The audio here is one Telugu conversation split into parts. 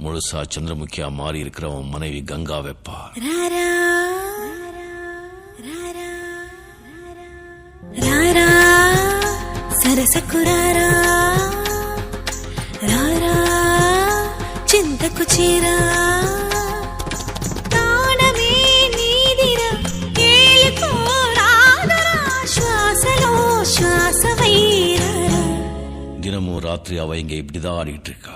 முழுசா சந்திரமுகியா மாறி இருக்கிறவன் மனைவி கங்கா வெப்பா. సరసకురారా రారా చింతకు చీరా తాళమే నీదిరా ఏలుకోరాదరా శ్వాసలో శ్వాసవైరారా. தினமும் ராத்திரி அவ இங்க இப்படிதான் ஆடிட்டு இருக்கா.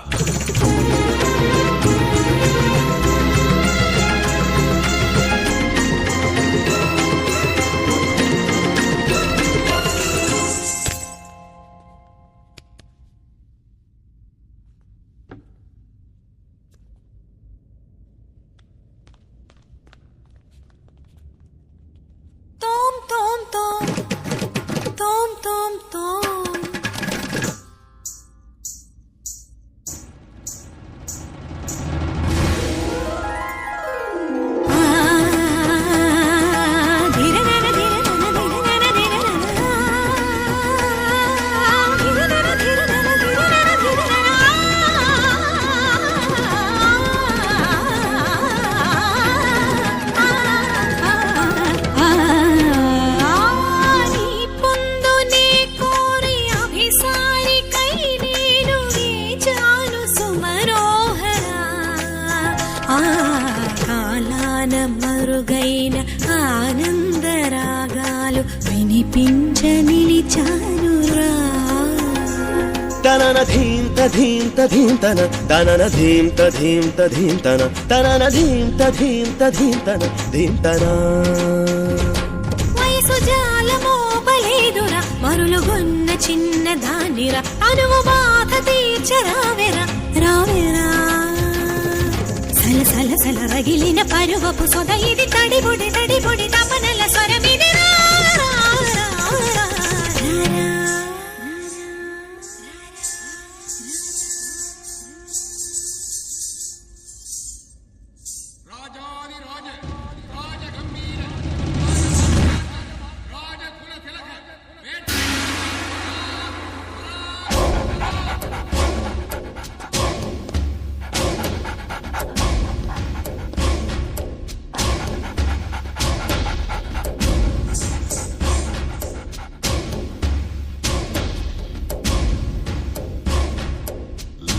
మరుగైన ఆనందరాగాలు వినిపించ నిలిచానురా. తనన ధీంత ధీంత ధీంతన తనన ధీంత ధీంత ధీంతన తనన ధీంత ధీంత ధీంతన ధీంతన. వయసు జాలమోపలేదురా మరులుగొన్న చిన్న దానిరా అనువు బాధ తీర్చరావెరా రావెరా. సల సల రగిలిన పరువపు సొద ఇది తడిబుడి తడిబుడి తపనల స్వరమిది.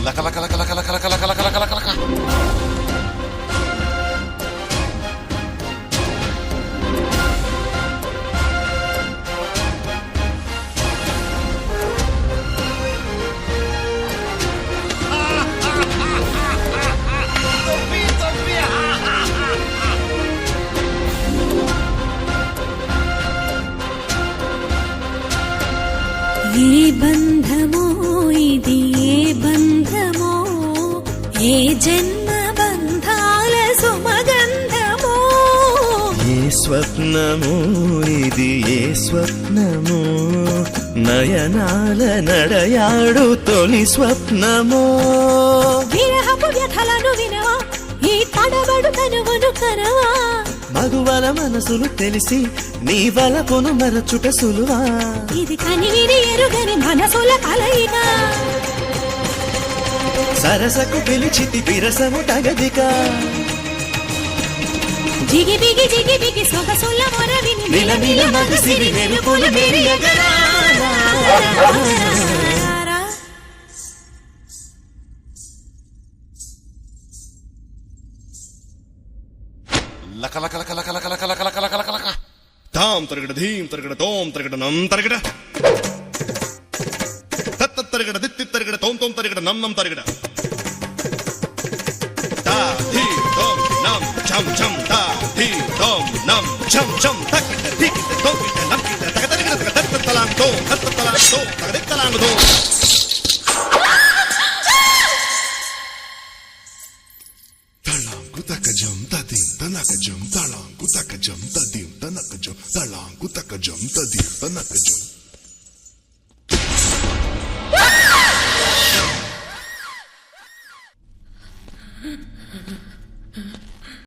లక లక లక లక లక లక లక లక లక లక. ఏ బంధమో ఇది ఏ బంధమో ఏ జన్మ బంధాల సుమగంధమో. ఏ స్వప్నమో ఇది ఏ స్వప్నమో నయనాల నడయాడు తొలి స్వప్నమో. విరహపు వ్యథలను వినవా ఈ తడబడు తనువును కనవా. మగువల మనసులు తెలిసి నీ వలపును మరచుట సులువా. ఇది కనివిని ఎరుగని మనసుల కలయిక. సరసకు పిలిచితి విరసము తగదిక. జిగి బిగి జిగి బిగి సొగసుల మొరవిని నిలమిల మగసిరి మెరుపులు మెరియగరా. లక లక లక లక లక లక లక లక లక లక లక. తాం తరగడ ధీం తరగడ తోం తరగడ నం తరగడ తత్త తరగడ దిత్తి తరగడ తోం తోం తరగడ నం నం తరగడ తా ధీ తోం నం ఛం ఛం తా ధీ తోం నం ఛం ఛం తక్కిట దిక్కిట తోకిట నక్కిట తగ తరగడ తగ తత్త తలాంగ్ తోం తత్త తలాంగ్ తోం తగ దిక్ తలాంగ్ తోం. Takajam tadim tanakajam talangu takajam tadim tanakajam talangu takajam tadim tanakajam